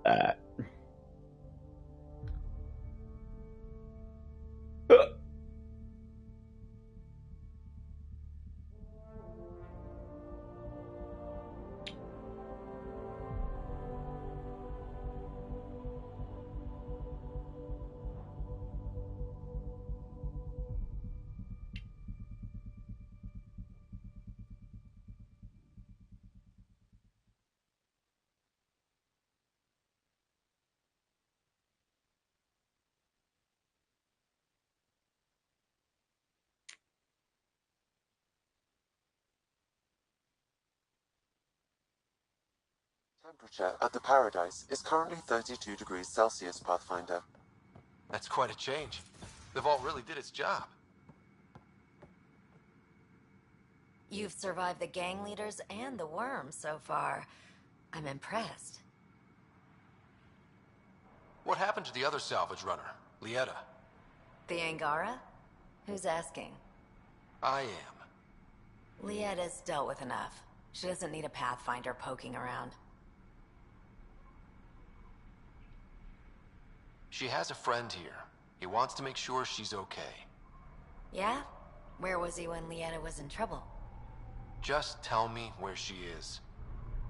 that. Temperature at the Paradise is currently 32 degrees Celsius, Pathfinder. That's quite a change. The vault really did its job. You've survived the gang leaders and the worms so far. I'm impressed. What happened to the other salvage runner, Lieta? The Angara? Who's asking? I am. Lietta's dealt with enough. She doesn't need a Pathfinder poking around. She has a friend here. He wants to make sure she's okay. Yeah? Where was he when Lieta was in trouble? Just tell me where she is.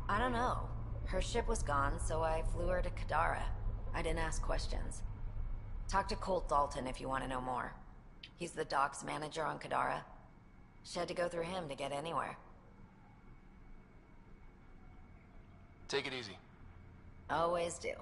I don't know. Her ship was gone, so I flew her to Kadara. I didn't ask questions. Talk to Colt Dalton if you want to know more. He's the docks manager on Kadara. She had to go through him to get anywhere. Take it easy. Always do.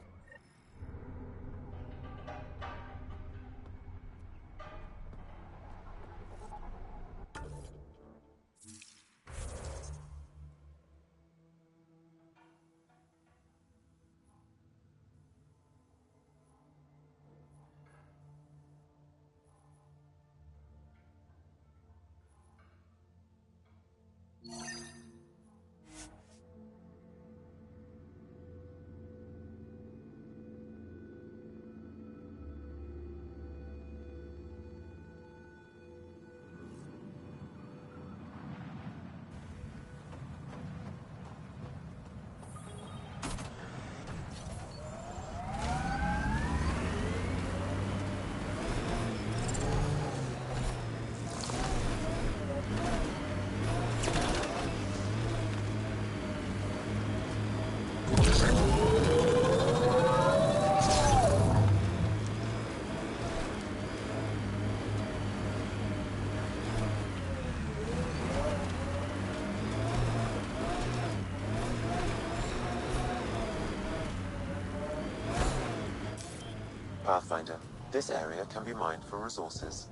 Pathfinder, this area can be mined for resources.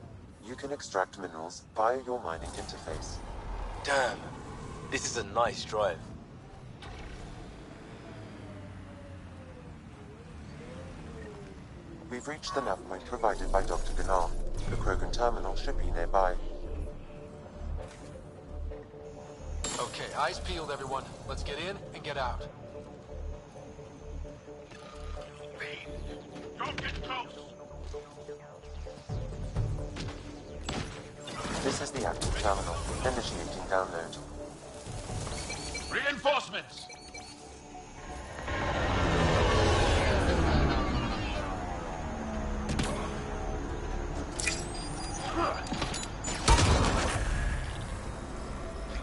You can extract minerals via your mining interface. Damn, this is a nice drive. We've reached the nav point provided by Dr. Gunnar. The Krogan terminal should be nearby. Okay, eyes peeled, everyone. Let's get in and get out. Don't get close! This is the active terminal. Initiating download. Reinforcements!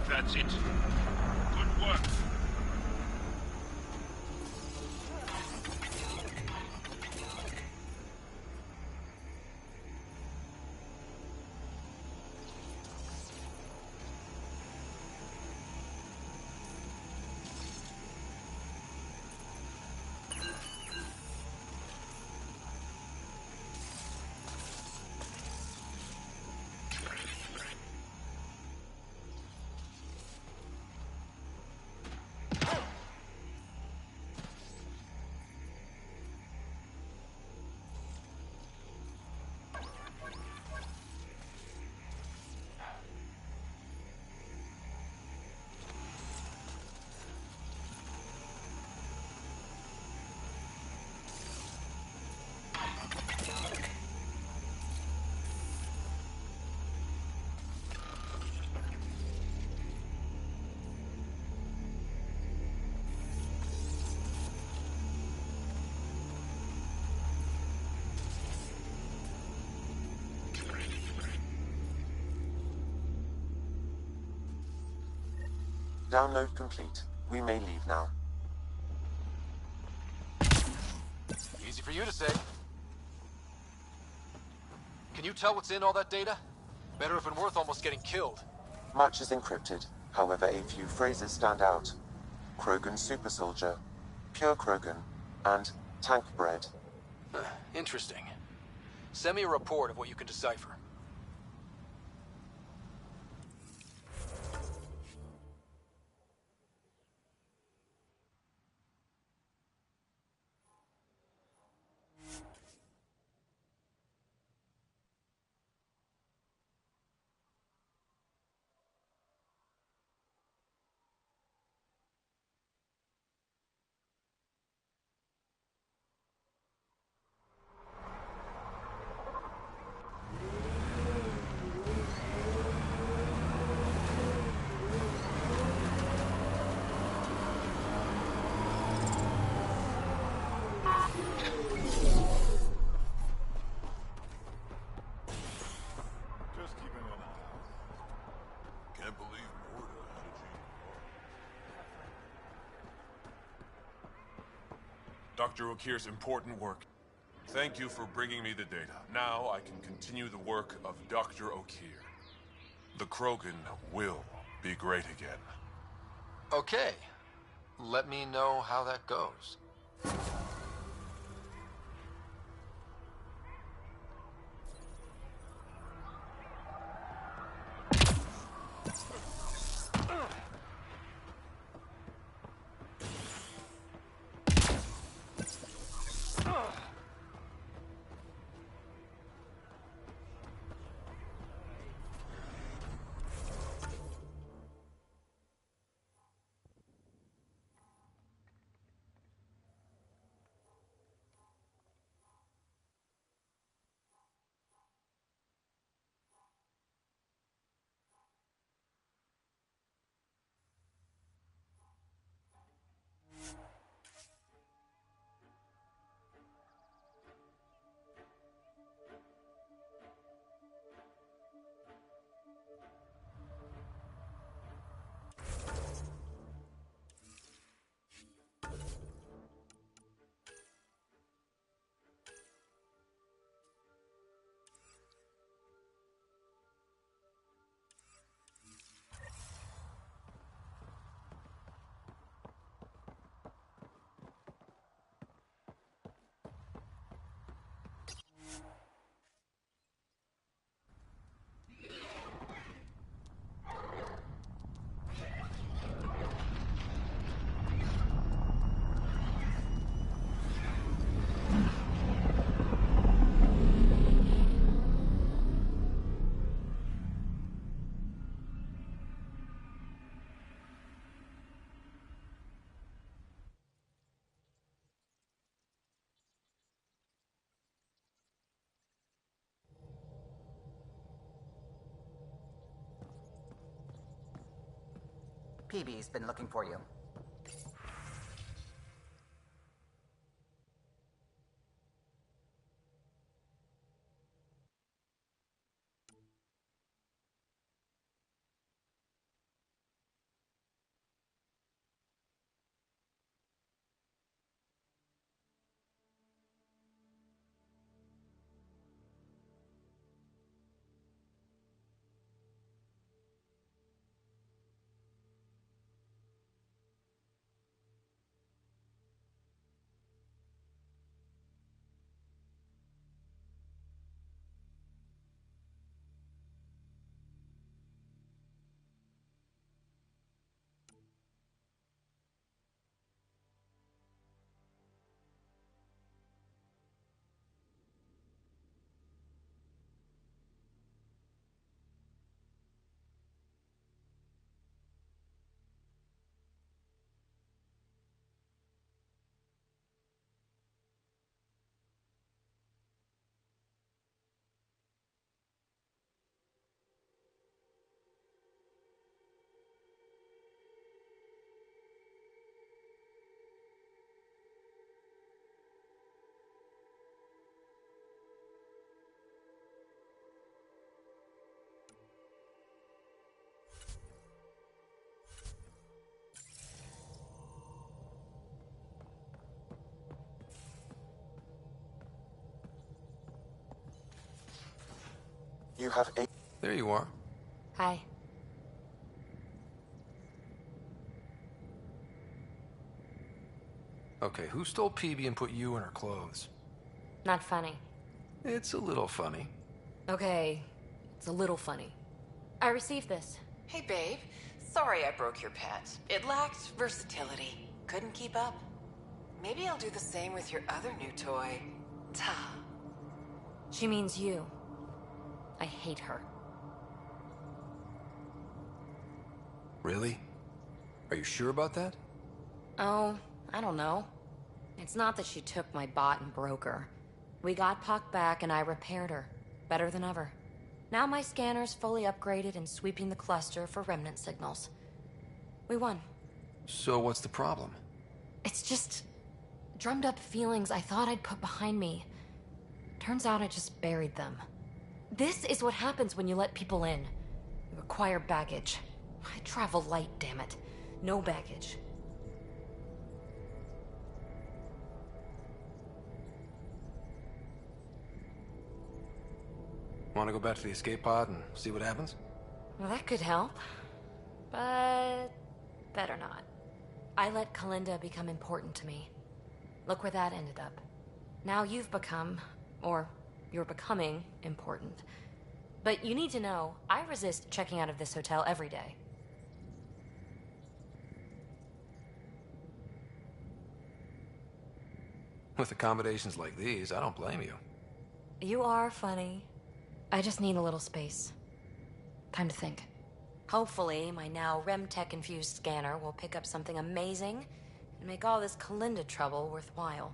That's it. Good work. Download complete. We may leave now. Easy for you to say. Can you tell what's in all that data? Better have been worth almost getting killed. Much is encrypted, however a few phrases stand out. Krogan super soldier, pure Krogan, and tank bread. Interesting. Send me a report of what you can decipher. Just keeping an eye out. Can't believe Morta had a gene. Dr. Okir's important work. Thank you for bringing me the data. Now I can continue the work of Dr. Okir. The Krogan will be great again. Okay. Let me know how that goes. PB's been looking for you. You have a... There you are. Hi. Okay, who stole PB and put you in her clothes? Not funny. It's a little funny. Okay, it's a little funny. I received this. Hey, babe. Sorry I broke your pet. It lacked versatility. Couldn't keep up. Maybe I'll do the same with your other new toy. Ta. She means you. I hate her. Really? Are you sure about that? Oh, I don't know. It's not that she took my bot and broke her. We got Puck back and I repaired her. Better than ever. Now my scanner's fully upgraded and sweeping the cluster for remnant signals. We won. So what's the problem? It's just... drummed up feelings I thought I'd put behind me. Turns out I just buried them. This is what happens when you let people in. You acquire baggage. I travel light, damn it. No baggage. Want to go back to the escape pod and see what happens? Well, that could help. But... better not. I let Kalinda become important to me. Look where that ended up. Now you've become, or you're becoming, important. But you need to know, I resist checking out of this hotel every day. With accommodations like these, I don't blame you. You are funny. I just need a little space. Time to think. Hopefully, my now RemTech-infused scanner will pick up something amazing and make all this Kalinda trouble worthwhile.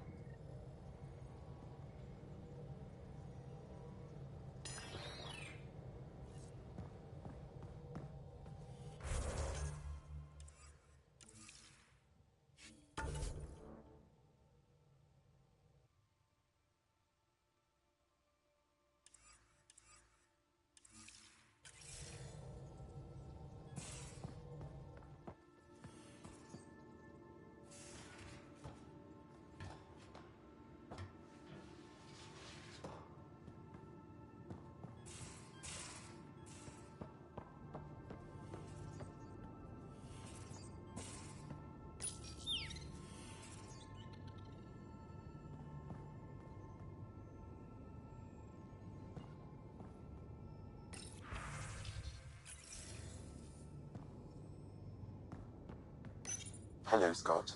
Hello, Scott.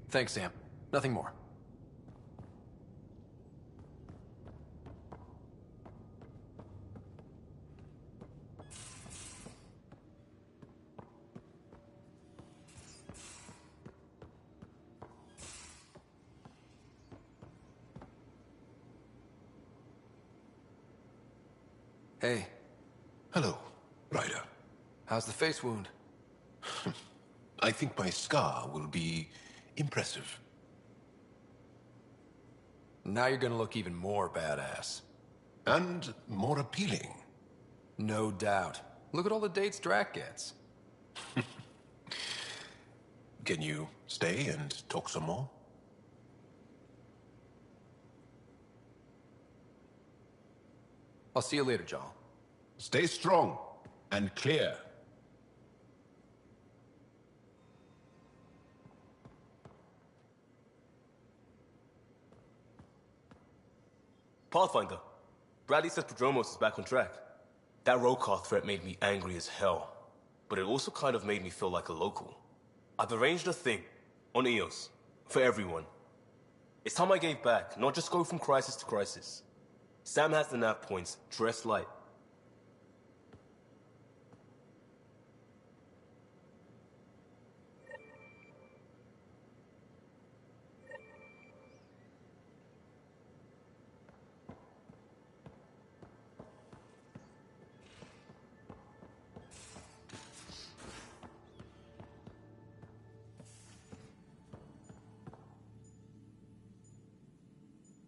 Thanks, Sam. Nothing more. Hey, Hello, Ryder. how's the face wound? I think my scar will be impressive. Now you're gonna look even more badass. And more appealing. No doubt. Look at all the dates Drac gets. Can you stay and talk some more? I'll see you later, John. Stay strong and clear. Pathfinder, Bradley says Prodromos is back on track. That roadcar threat made me angry as hell, but it also kind of made me feel like a local. I've arranged a thing on EOS for everyone. It's time I gave back, not just go from crisis to crisis. Sam has the nav points, dress light.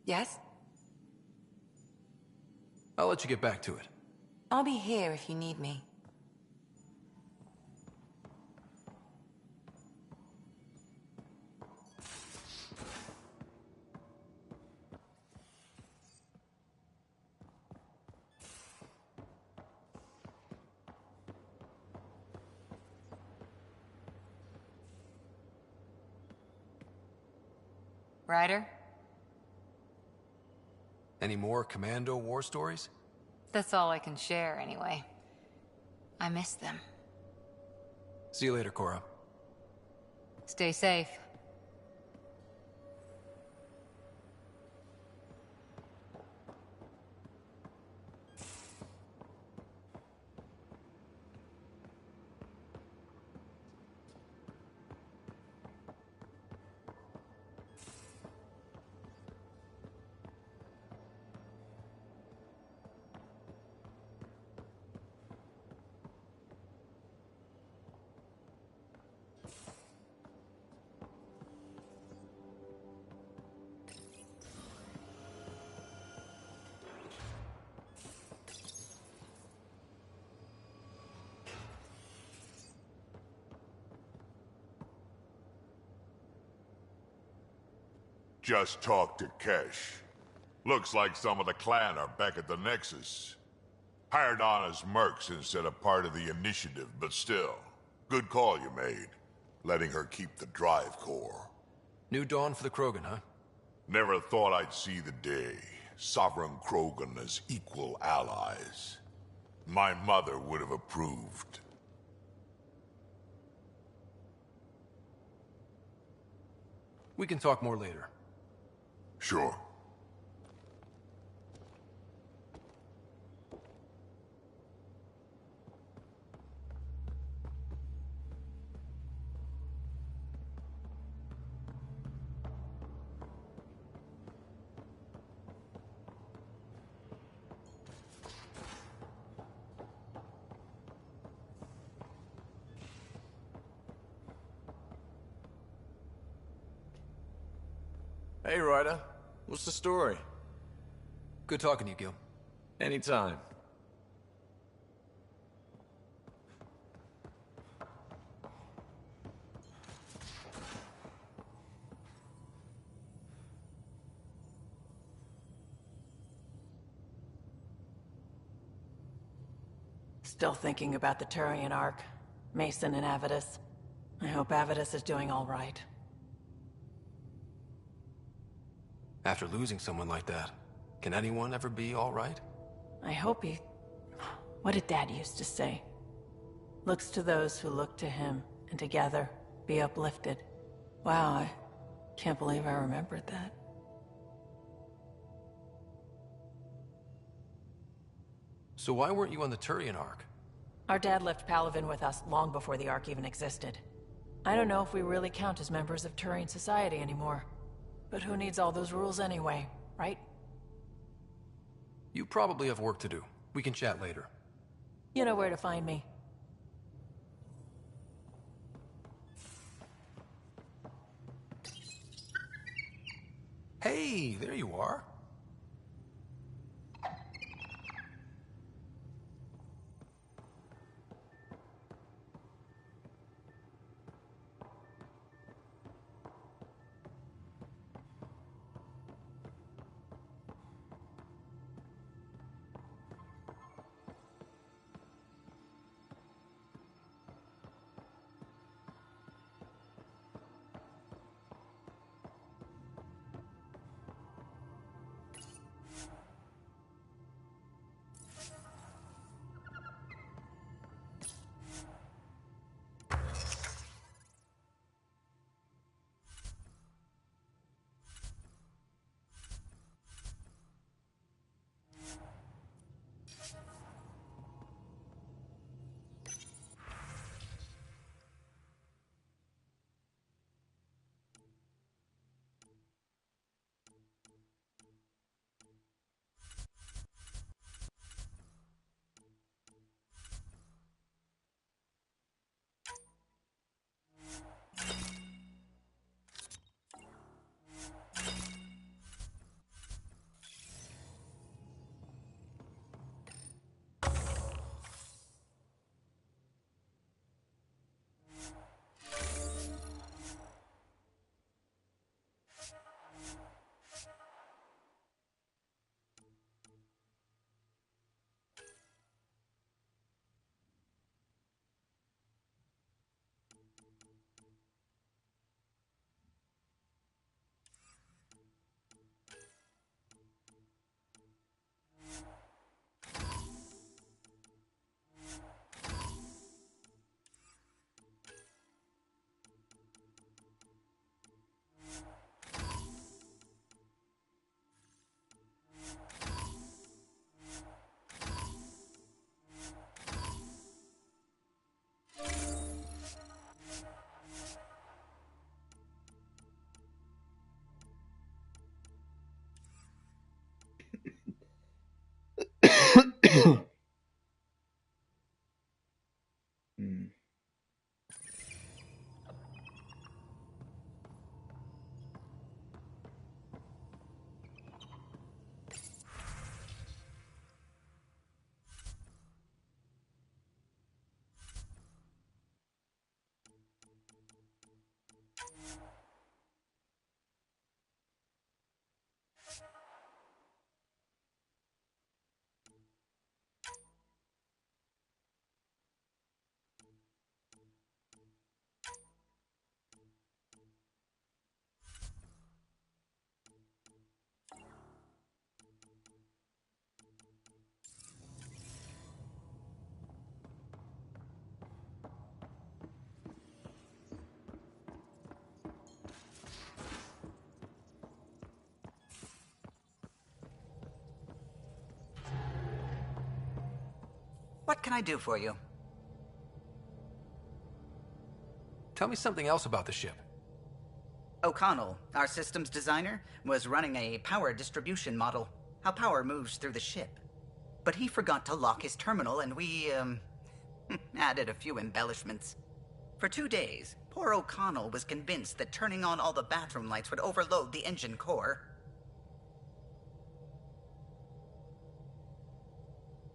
Yes? I'll let you get back to it. I'll be here if you need me. Ryder? Any more Commando war stories? That's all I can share, anyway. I miss them. See you later, Cora. Stay safe. Just talked to Kesh. Looks like some of the clan are back at the Nexus. Hired on as mercs instead of part of the initiative, but still. Good call you made. Letting her keep the drive core. New dawn for the Krogan, huh? Never thought I'd see the day. Sovereign Krogan as equal allies. My mother would have approved. We can talk more later. Sure. Hey, Ryder. What's the story? Good talking to you, Gil. Anytime. Still thinking about the Turian Ark. Mason and Avidus. I hope Avidus is doing all right. After losing someone like that, can anyone ever be all right? I hope he... What did Dad used to say? Looks to those who look to him, and together, be uplifted. Wow, I can't believe I remembered that. So why weren't you on the Turian Ark? Our dad left Palaven with us long before the Ark even existed. I don't know if we really count as members of Turian society anymore. But who needs all those rules anyway, right? You probably have work to do. We can chat later. You know where to find me. Hey, there you are. Mm. What can I do for you? Tell me something else about the ship. O'Connell, our systems designer, was running a power distribution model, how power moves through the ship. But he forgot to lock his terminal and we, added a few embellishments. For 2 days, poor O'Connell was convinced that turning on all the bathroom lights would overload the engine core.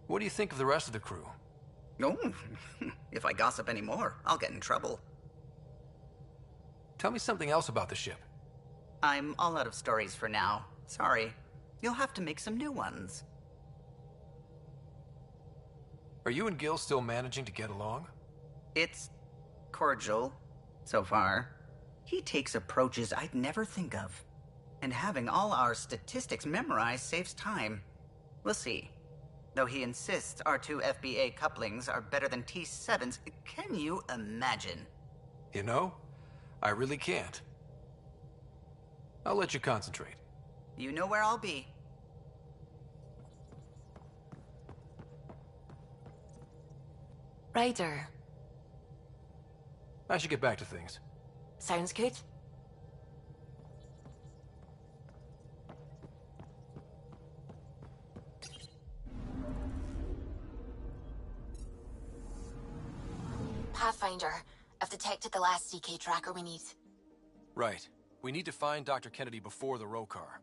What do you think of the rest of the crew? Oh, if I gossip anymore, I'll get in trouble. Tell me something else about the ship. I'm all out of stories for now. Sorry. You'll have to make some new ones. Are you and Gil still managing to get along? It's cordial, so far. He takes approaches I'd never think of. And having all our statistics memorized saves time. We'll see. Though he insists our 2 FBA couplings are better than T7's, can you imagine? You know, I really can't. I'll let you concentrate. You know where I'll be. Ryder. I should get back to things. Sounds good. Pathfinder, I've detected the last CK tracker we need. Right. We need to find Dr. Kennedy before the row car.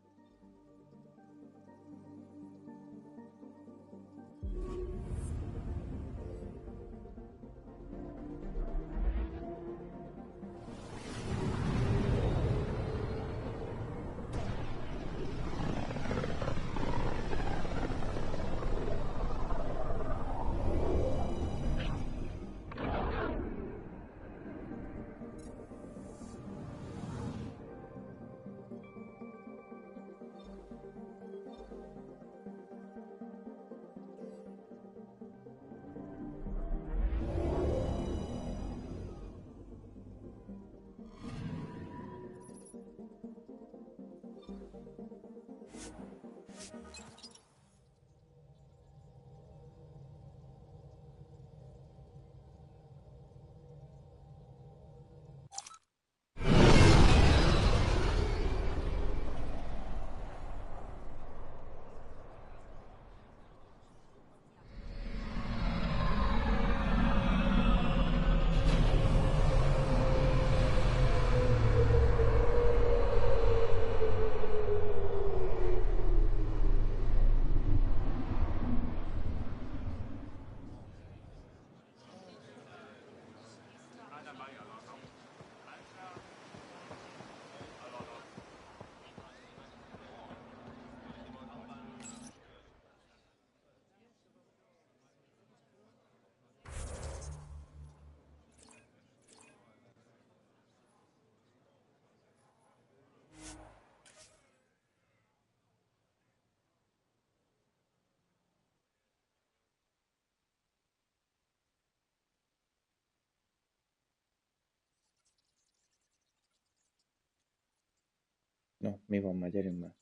No, mi van magyarul már.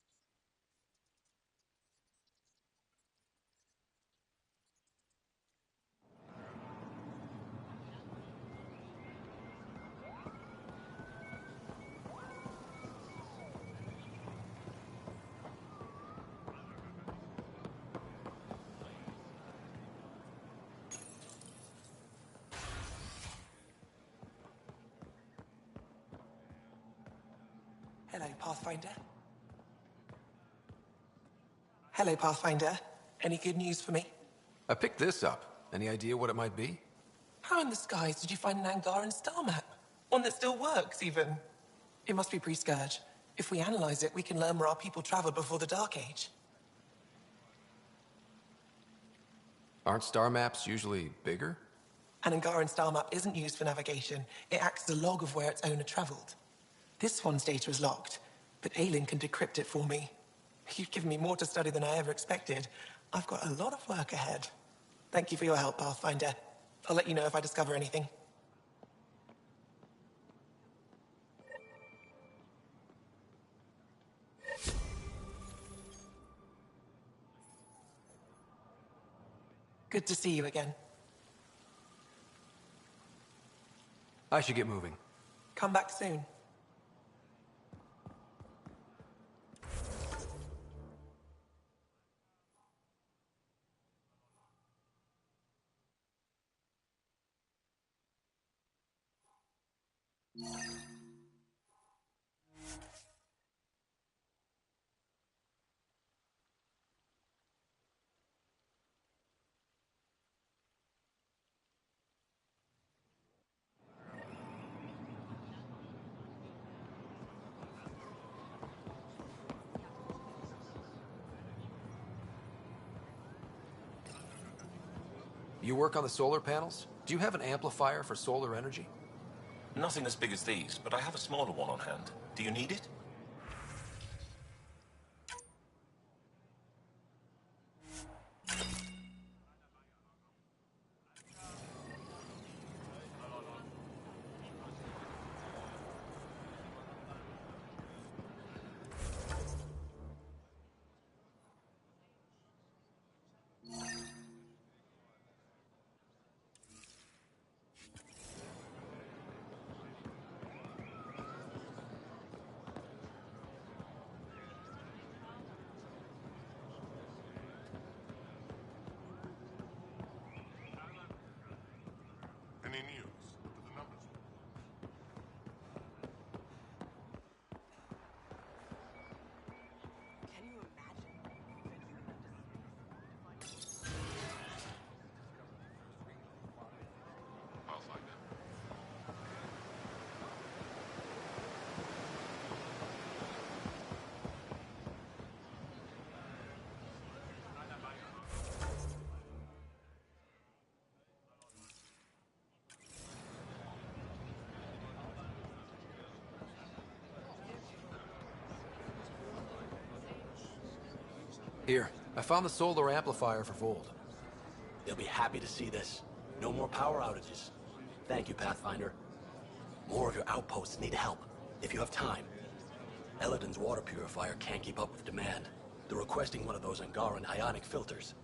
Hello, Pathfinder. Hello, Pathfinder. Any good news for me? I picked this up. Any idea what it might be? How in the skies did you find an Angaran star map? One that still works, even. It must be pre-Scourge. If we analyze it, we can learn where our people traveled before the Dark Age. Aren't star maps usually bigger? An Angaran star map isn't used for navigation. It acts as a log of where its owner traveled. This one's data is locked, but Aelin can decrypt it for me. You've given me more to study than I ever expected. I've got a lot of work ahead. Thank you for your help, Pathfinder. I'll let you know if I discover anything. Good to see you again. I should get moving. Come back soon. You work on the solar panels? Do you have an amplifier for solar energy? Nothing as big as these, but I have a smaller one on hand. Do you need it? Any news? What do the numbers Here, I found the solar amplifier for Vold. They'll be happy to see this. No more power outages. Thank you, Pathfinder. More of your outposts need help, if you have time. Eladin's water purifier can't keep up with demand. They're requesting one of those Angaran ionic filters.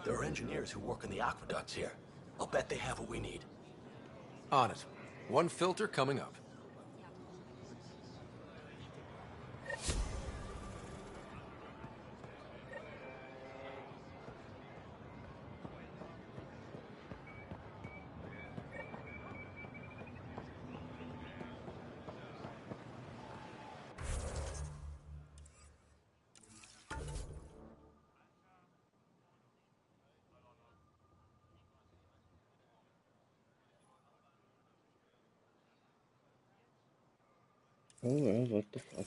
There are engineers who work in the aqueducts here. I'll bet they have what we need. On it. One filter coming up. Oh well, what the fuck.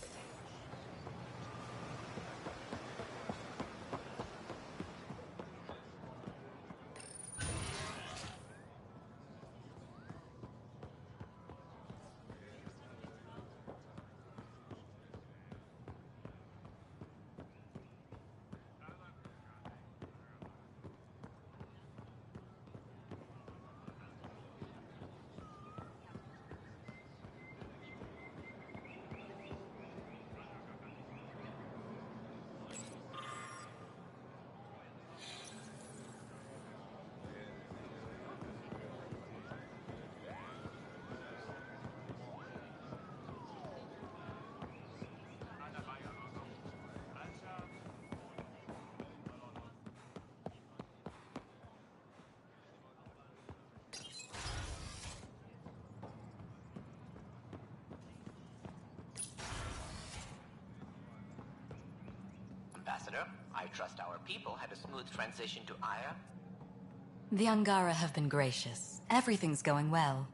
Pathfinder. I trust our people had a smooth transition to Aya. The Angara have been gracious. Everything's going well.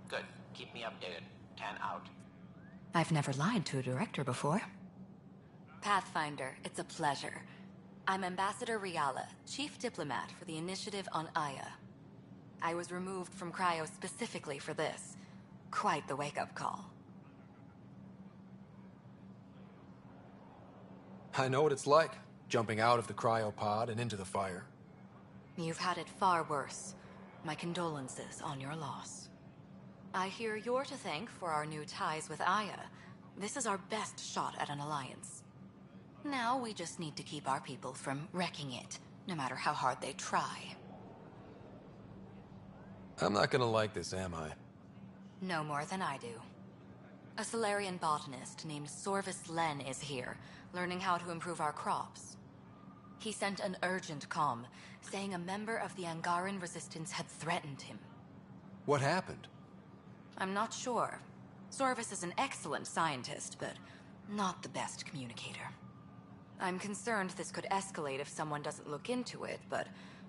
Good. Keep me updated. 10 out. I've never lied to a director before. Pathfinder, it's a pleasure. I'm Ambassador Riala, Chief Diplomat for the Initiative on Aya. I was removed from Cryo specifically for this. Quite the wake-up call. I know what it's like, jumping out of the cryopod and into the fire. You've had it far worse. My condolences on your loss. I hear you're to thank for our new ties with Aya. This is our best shot at an alliance. Now we just need to keep our people from wrecking it, no matter how hard they try. I'm not gonna like this, am I? No more than I do. A Solarian botanist named Sorvis Len is here, learning how to improve our crops. He sent an urgent comm, saying a member of the Angaran resistance had threatened him. What happened? I'm not sure. Sorvis is an excellent scientist, but not the best communicator. I'm concerned this could escalate if someone doesn't look into it, but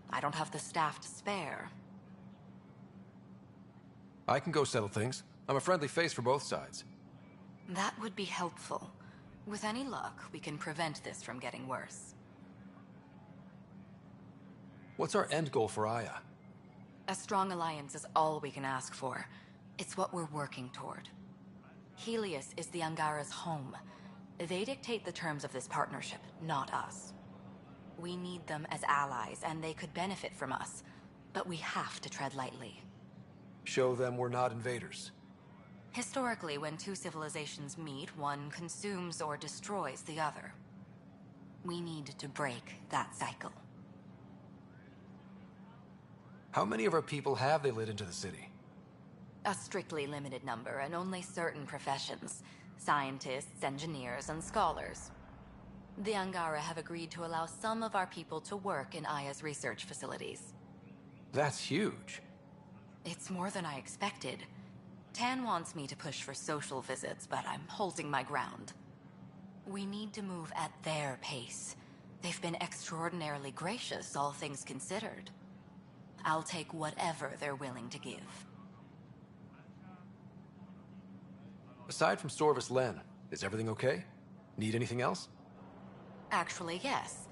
I don't have the staff to spare. I can go settle things. I'm a friendly face for both sides. That would be helpful. With any luck, we can prevent this from getting worse. What's our end goal for Aya? A strong alliance is all we can ask for. It's what we're working toward. Helios is the Angara's home. They dictate the terms of this partnership, not us. We need them as allies, and they could benefit from us. But we have to tread lightly. Show them we're not invaders. Historically, when two civilizations meet, one consumes or destroys the other. We need to break that cycle. How many of our people have they let into the city? A strictly limited number, and only certain professions. Scientists, engineers, and scholars. The Angara have agreed to allow some of our people to work in Aya's research facilities. That's huge. It's more than I expected. Tan wants me to push for social visits, but I'm holding my ground. We need to move at their pace. They've been extraordinarily gracious, all things considered. I'll take whatever they're willing to give. Aside from Sorvis Len, is everything okay? Need anything else? Actually, yes.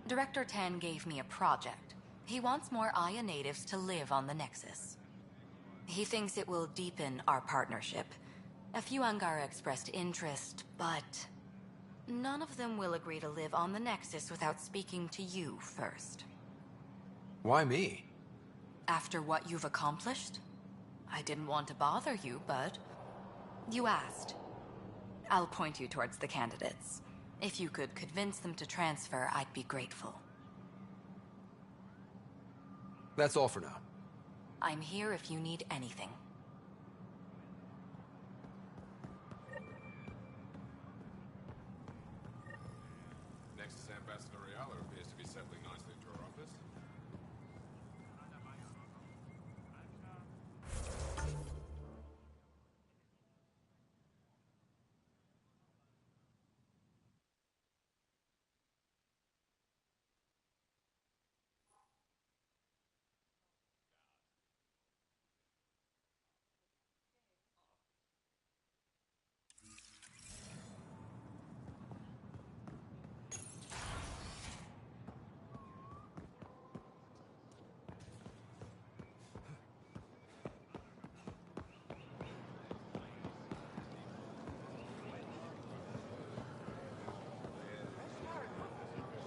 Director Tan gave me a project. He wants more Aya natives to live on the Nexus. He thinks it will deepen our partnership. A few Angara expressed interest, but none of them will agree to live on the Nexus without speaking to you first. Why me? After what you've accomplished? I didn't want to bother you, but you asked. I'll point you towards the candidates. If you could convince them to transfer, I'd be grateful. That's all for now. I'm here if you need anything. Next is Ambassador Riala, appears to be settling nicely into her office.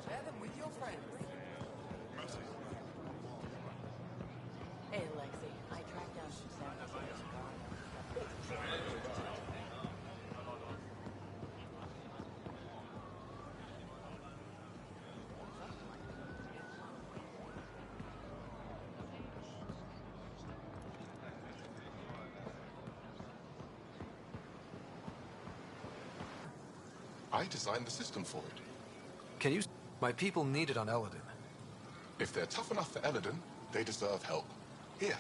Share them with your friends. Hey, Lexi, I tracked down some samples of this car. I designed the system for it. Can you... My people need it on Eladin. If they're tough enough for Eladin, they deserve help. Here.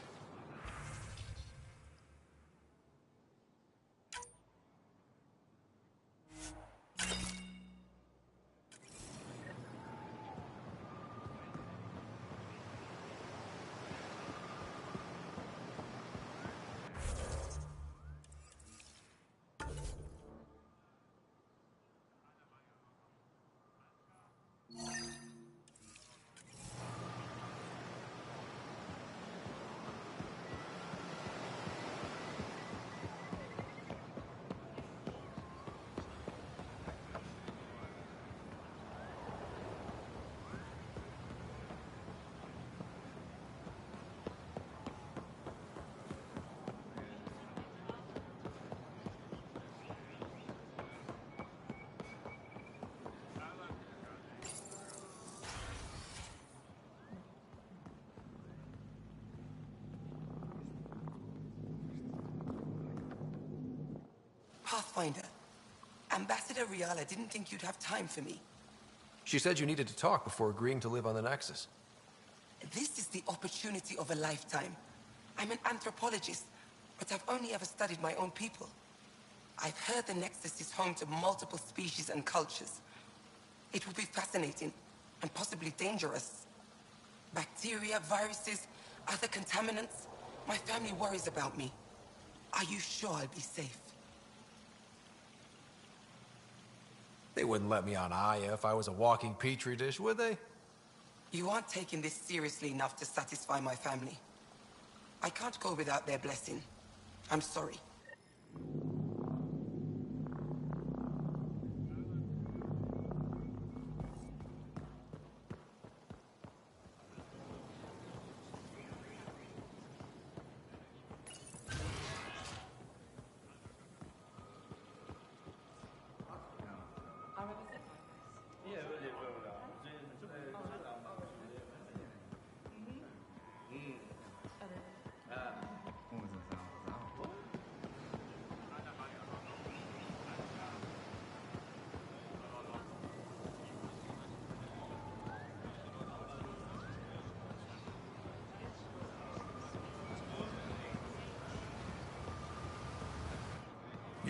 Pathfinder. Ambassador Riala didn't think you'd have time for me. She said you needed to talk before agreeing to live on the Nexus. This is the opportunity of a lifetime. I'm an anthropologist, but I've only ever studied my own people. I've heard the Nexus is home to multiple species and cultures. It will be fascinating, and possibly dangerous. Bacteria, viruses, other contaminants. My family worries about me. Are you sure I'll be safe? They wouldn't let me on Aya if I was a walking petri dish, would they? You aren't taking this seriously enough to satisfy my family. I can't go without their blessing. I'm sorry.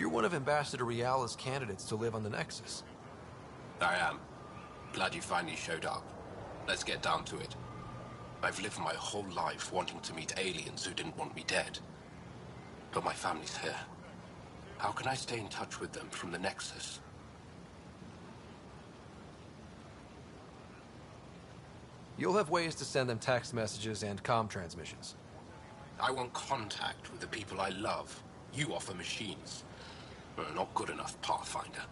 You're one of Ambassador Riala's candidates to live on the Nexus. I am. Glad you finally showed up. Let's get down to it. I've lived my whole life wanting to meet aliens who didn't want me dead. But my family's here. How can I stay in touch with them from the Nexus? You'll have ways to send them text messages and comm transmissions. I want contact with the people I love. You offer machines. Not good enough, Pathfinder.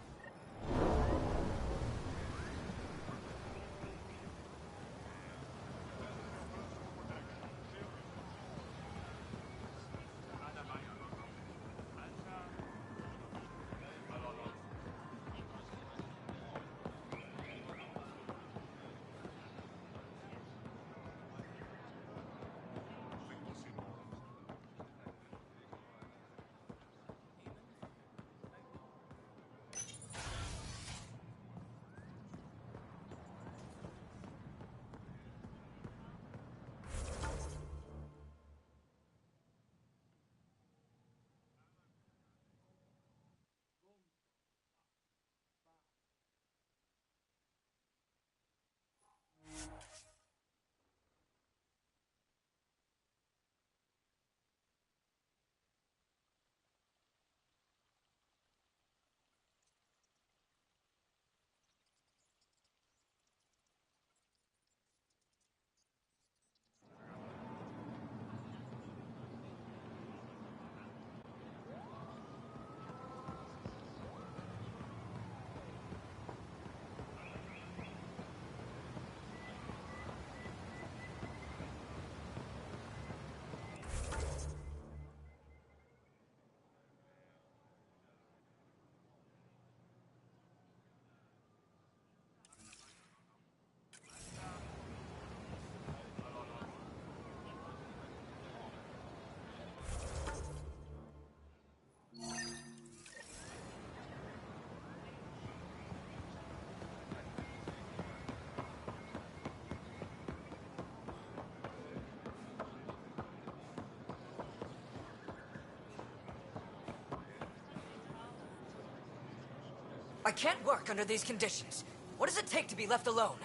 I can't work under these conditions. What does it take to be left alone?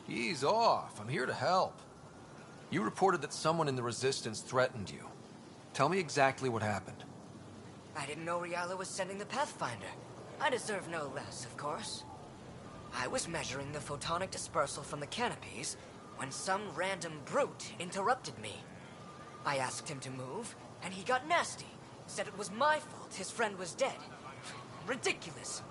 Ease off. I'm here to help. You reported that someone in the Resistance threatened you. Tell me exactly what happened. I didn't know Riala was sending the Pathfinder. I deserve no less, of course. I was measuring the photonic dispersal from the canopies when some random brute interrupted me. I asked him to move, and he got nasty. Said it was my fault his friend was dead. Ridiculous.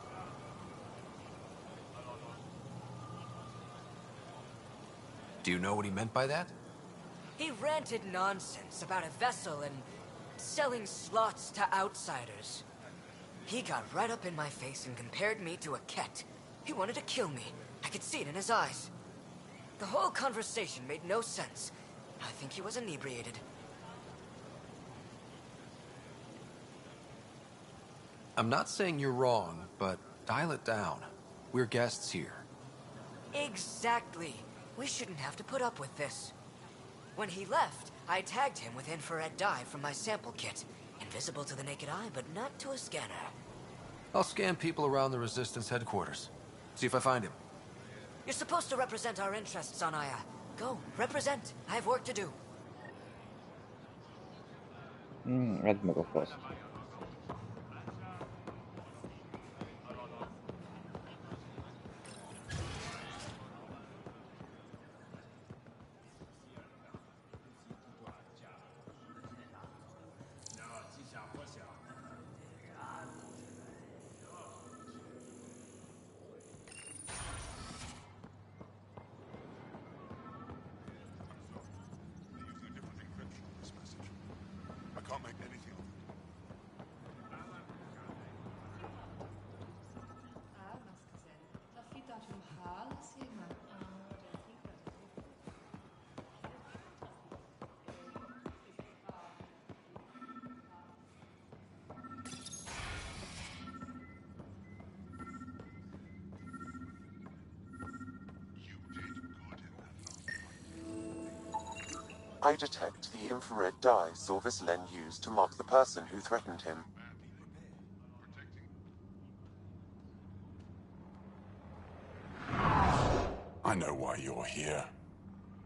Do you know what he meant by that? He ranted nonsense about a vessel and selling slots to outsiders. He got right up in my face and compared me to a cat. He wanted to kill me. I could see it in his eyes. The whole conversation made no sense. I think he was inebriated. I'm not saying you're wrong, but dial it down. We're guests here. Exactly. We shouldn't have to put up with this. When he left, I tagged him with infrared dye from my sample kit. Invisible to the naked eye, but not to a scanner. I'll scan people around the Resistance headquarters. See if I find him. You're supposed to represent our interests on Aya. Go, represent. I have work to do. Ez meg a fasz. I can't make anything of it. I detect the infrared dye Sorvis Len used to mark the person who threatened him. I know why you're here.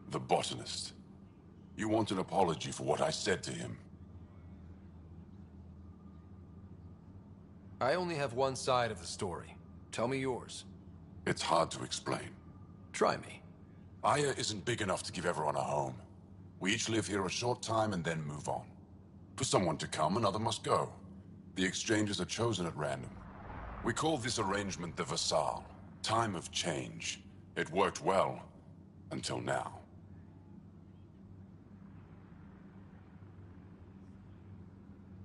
The botanist. You want an apology for what I said to him. I only have one side of the story. Tell me yours. It's hard to explain. Try me. Aya isn't big enough to give everyone a home. We each live here a short time and then move on. For someone to come, another must go. The exchanges are chosen at random. We call this arrangement the Vassal. Time of change. It worked well. Until now.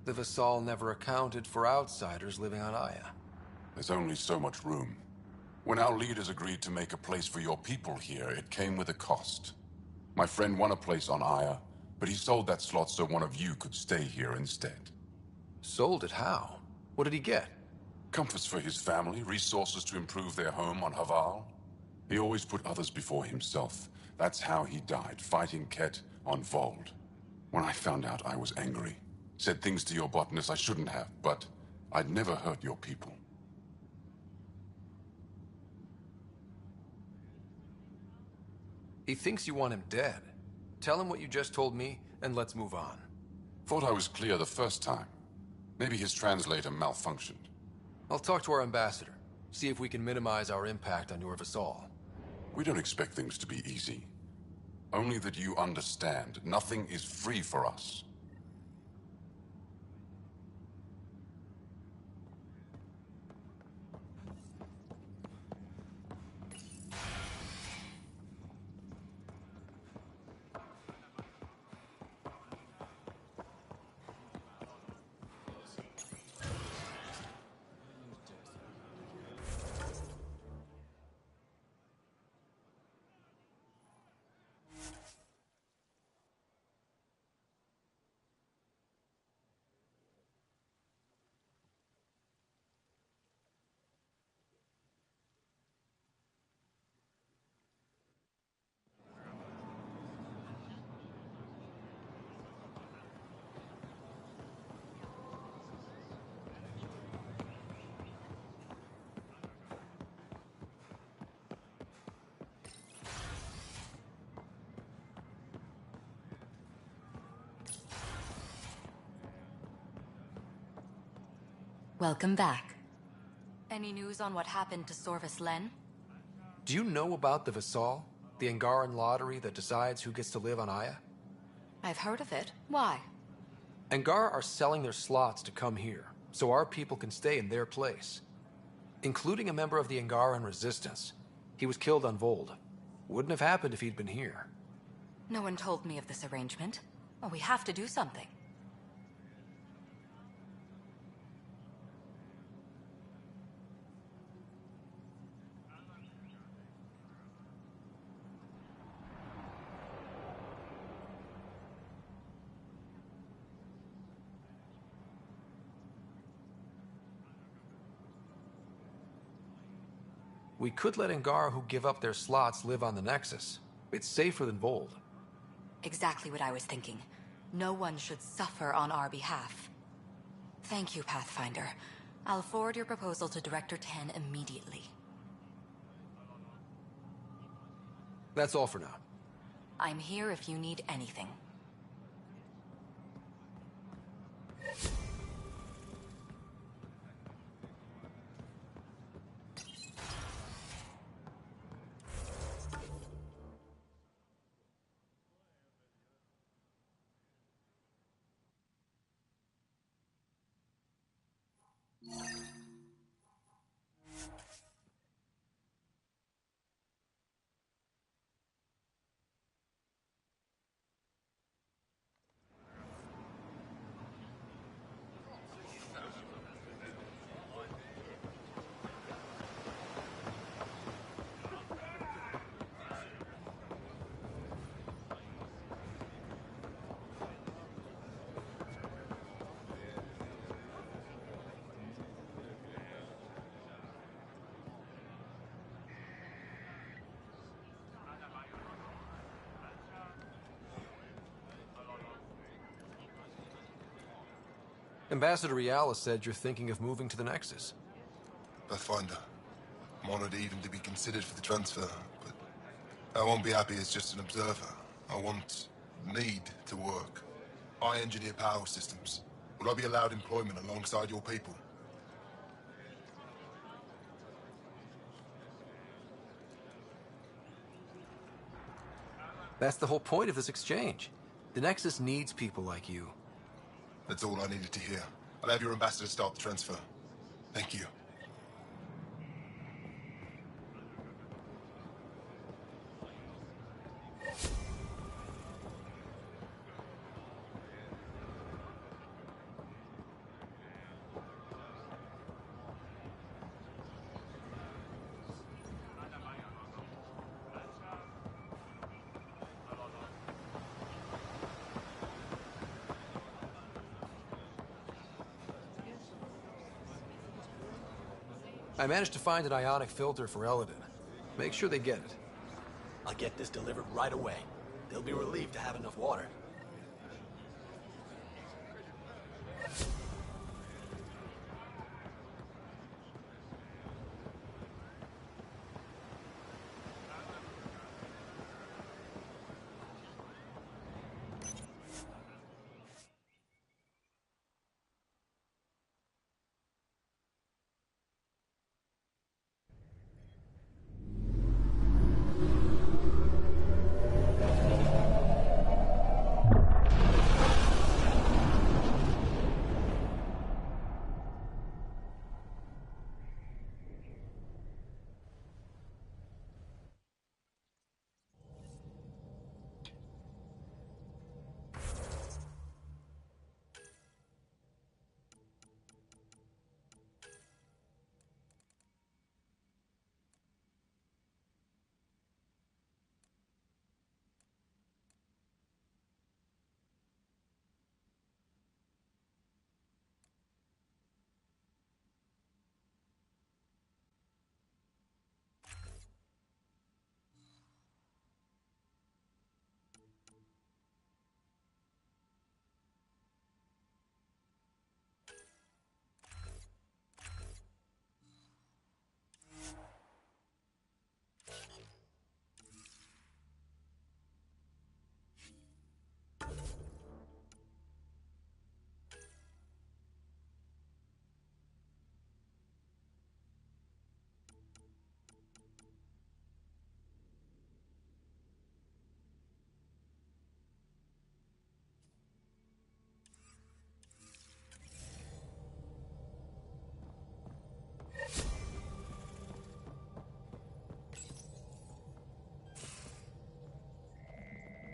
The Vassal never accounted for outsiders living on Aya. There's only so much room. When our leaders agreed to make a place for your people here, it came with a cost. My friend won a place on Aya, but he sold that slot so one of you could stay here instead. Sold it how? What did he get? Comforts for his family, resources to improve their home on Haval. He always put others before himself. That's how he died, fighting Ket on Vold. When I found out, I was angry. Said things to your botanist I shouldn't have, but I'd never hurt your people. He thinks you want him dead. Tell him what you just told me, and let's move on. Thought I was clear the first time. Maybe his translator malfunctioned. I'll talk to our ambassador. See if we can minimize our impact on your Vassal. We don't expect things to be easy. Only that you understand, nothing is free for us. Welcome back. Any news on what happened to Sorvis Len? Do you know about the Vassal? The Angaran lottery that decides who gets to live on Aya? I've heard of it. Why? Angara are selling their slots to come here, so our people can stay in their place. Including a member of the Angaran resistance. He was killed on Vold. Wouldn't have happened if he'd been here. No one told me of this arrangement. Well, we have to do something. We could let Angara who give up their slots live on the Nexus. It's safer than Vold. Exactly what I was thinking. No one should suffer on our behalf. Thank you, Pathfinder. I'll forward your proposal to Director 10 immediately. That's all for now. I'm here if you need anything. Ambassador Riala said you're thinking of moving to the Nexus. Pathfinder. I'm honored even to be considered for the transfer, but I won't be happy as just an observer. I need to work. I engineer power systems. Will I be allowed employment alongside your people? That's the whole point of this exchange. The Nexus needs people like you. That's all I needed to hear. I'll have your ambassador start the transfer. Thank you. I managed to find an ionic filter for Eladin. Make sure they get it. I'll get this delivered right away. They'll be relieved to have enough water.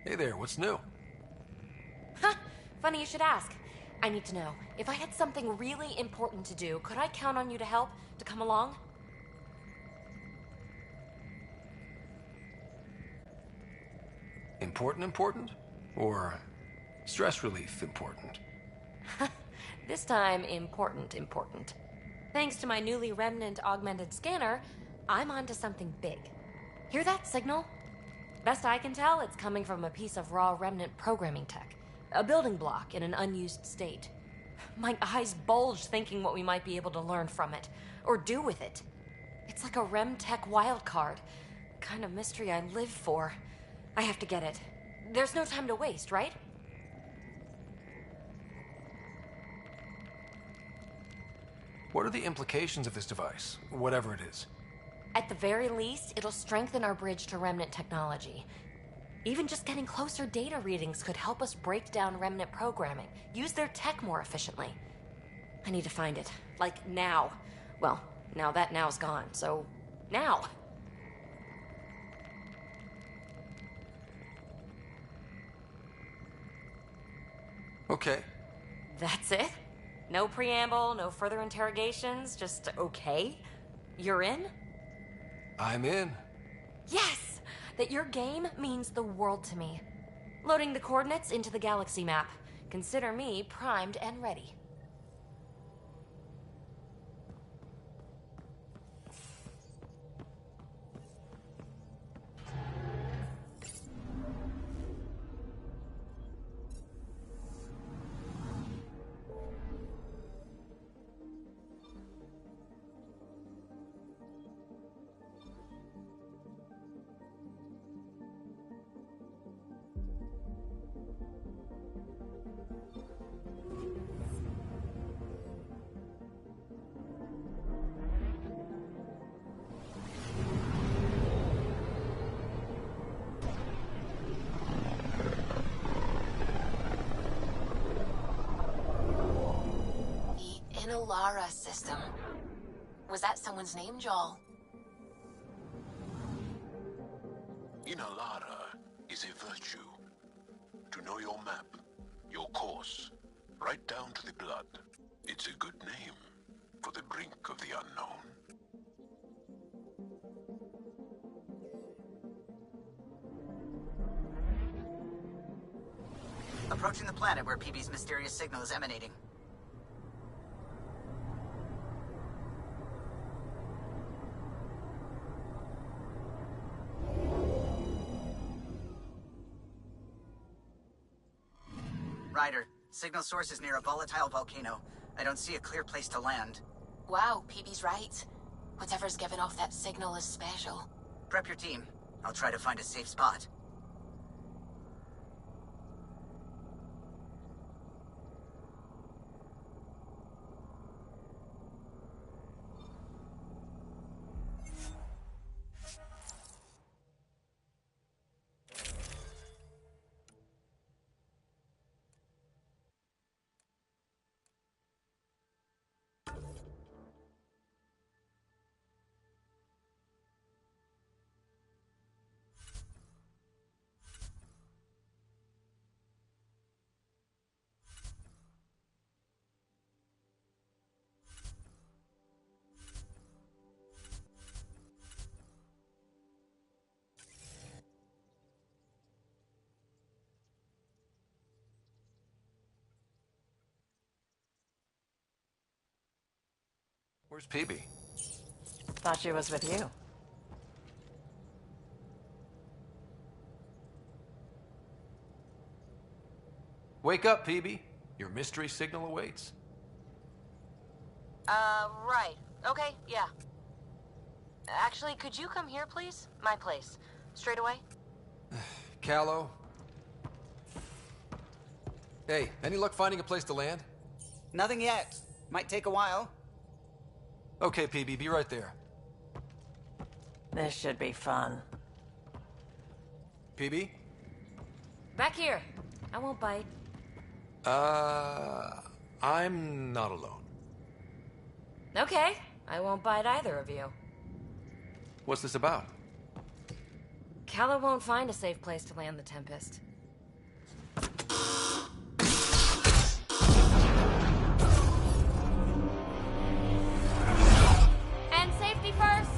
Hey there, what's new? Huh, funny you should ask. I need to know, if I had something really important to do, could I count on you to help, to come along? Important? Or stress relief important? This time, important. Thanks to my newly remnant augmented scanner, I'm onto something big. Hear that signal? Best I can tell, it's coming from a piece of raw remnant programming tech. A building block in an unused state. My eyes bulge thinking what we might be able to learn from it, or do with it. It's like a rem tech wildcard. Kind of mystery I live for. I have to get it. There's no time to waste, right? What are the implications of this device, whatever it is? At the very least, it'll strengthen our bridge to remnant technology. Even just getting closer data readings could help us break down remnant programming, use their tech more efficiently. I need to find it. Like, now. Well, now that now's gone, so... now! Okay. That's it? No preamble, no further interrogations, just okay? You're in? I'm in. Yes! That your game means the world to me. Loading the coordinates into the galaxy map. Consider me primed and ready. Lara system. Was that someone's name, Joel? Inalara is a virtue. To know your map, your course, right down to the blood. It's a good name for the brink of the unknown. Approaching the planet where PB's mysterious signal is emanating. Ryder, signal source is near a volatile volcano. I don't see a clear place to land. Wow, PB's right. Whatever's giving off that signal is special. Prep your team. I'll try to find a safe spot. Where's PB? Thought she was with you. Wake up, PB. Your mystery signal awaits. Right. Okay, yeah. Actually, could you come here, please? My place. Straight away? Callow? Hey, any luck finding a place to land? Nothing yet. Might take a while. Okay, PB, be right there. This should be fun. PB? Back here. I won't bite. I'm not alone. Okay. I won't bite either of you. What's this about? Kala won't find a safe place to land the Tempest. And safety first!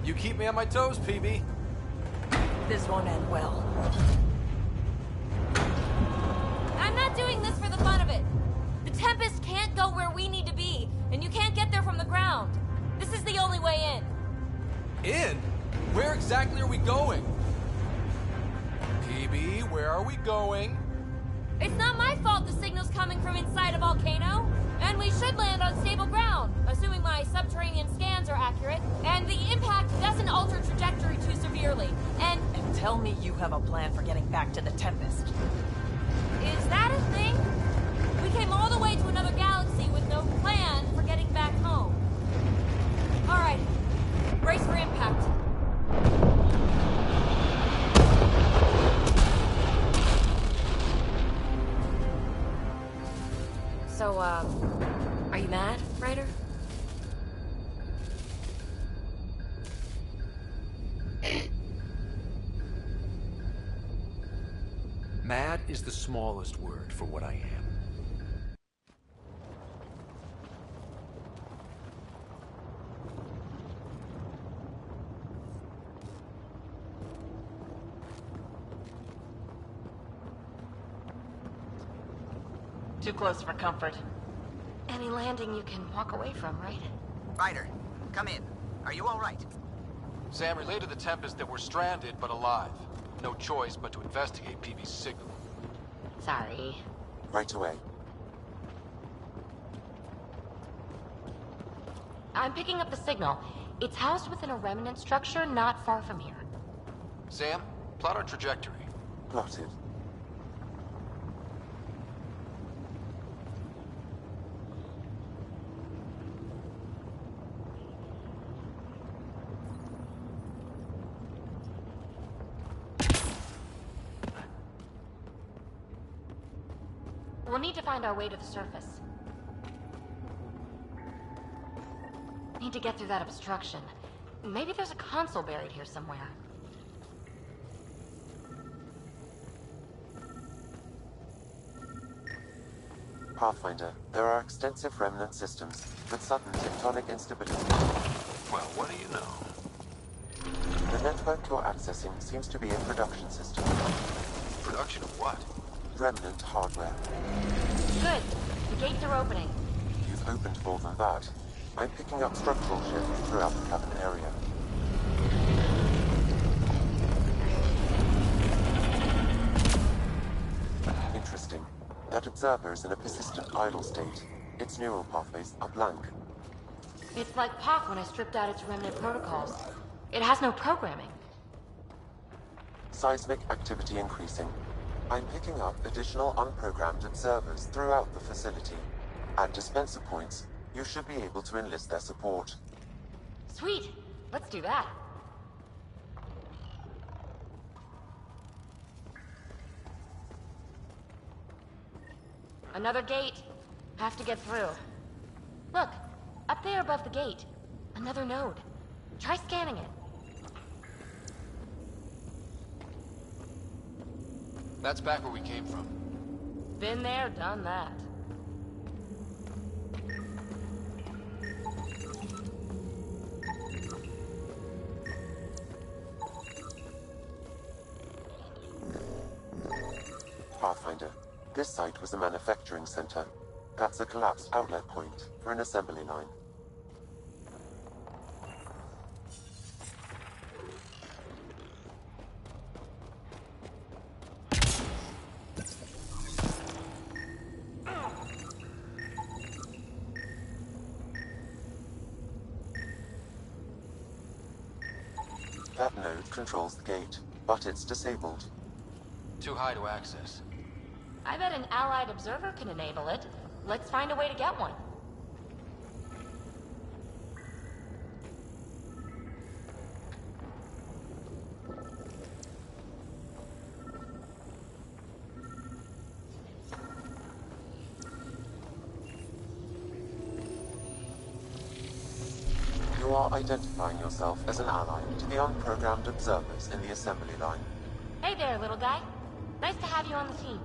You keep me on my toes, PB. This won't end well. I'm not doing this for the fun of it. the only way in. In? Where exactly are we going? PB, where are we going? It's not my fault the signal's coming from inside a volcano. And we should land on stable ground, assuming my subterranean scans are accurate, and the impact doesn't alter trajectory too severely. And tell me you have a plan for getting back to the Tempest. Is that a thing? We came all the way to another galaxy with no plan for getting back home. All right, brace for impact. So, are you mad, Ryder? Mad is the smallest word for what I am. Too close for comfort. Any landing you can walk away from, right? Ryder, come in. Are you all right? Sam, relay to the Tempest that we're stranded but alive. No choice but to investigate PB's signal. Sorry. Right away. I'm picking up the signal. It's housed within a remnant structure not far from here. Sam, plot our trajectory. Plotted. We'll need to find our way to the surface. Need to get through that obstruction. Maybe there's a console buried here somewhere. Pathfinder, there are extensive remnant systems with sudden tectonic instability. Well, what do you know? The network you're accessing seems to be a production system. Production of what? Remnant hardware. Good. The gates are opening. You've opened more than that. I'm picking up structural shifts throughout the cabin area. Interesting. That observer is in a persistent idle state. Its neural pathways are blank. It's like POC when I stripped out its remnant protocols. It has no programming. Seismic activity increasing. I'm picking up additional unprogrammed observers throughout the facility. At dispenser points, you should be able to enlist their support. Sweet. Let's do that. Another gate. Have to get through. Look, up there above the gate. Another node. Try scanning it. That's back where we came from. Been there, done that. Pathfinder, this site was a manufacturing center. That's a collapsed outlet point for an assembly line. That node controls the gate, but it's disabled. Too high to access. I bet an allied observer can enable it. Let's find a way to get one. You are identifying yourself as an ally to the unprogrammed observers in the assembly line. Hey there, little guy. Nice to have you on the team.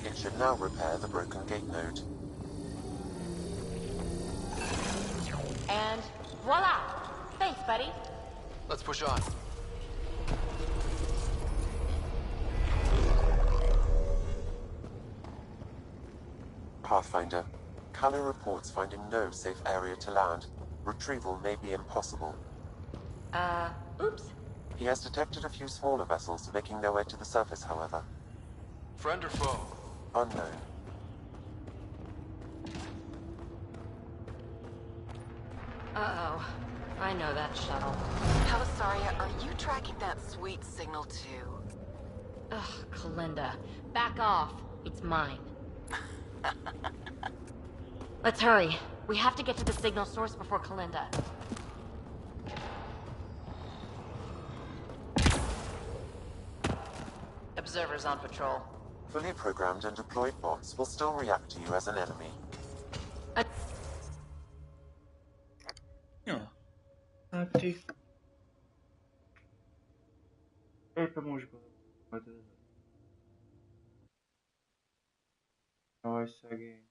It should now repair the broken gate node. And voila! Thanks, buddy. Let's push on. Pathfinder, Kala reports finding no safe area to land. Retrieval may be impossible. Oops. He has detected a few smaller vessels making their way to the surface, however. Friend or foe? Unknown. Uh-oh. I know that shuttle. Helisaria, are you tracking that sweet signal too? Ugh, Kalinda. Back off. It's mine. Let's hurry. We have to get to the signal source before Kalinda. Observers on patrol. Fully programmed and deployed bots will still react to you as an enemy. Jó. Hát így... Éppen most gondolom, majd ez... Jaj, szegény.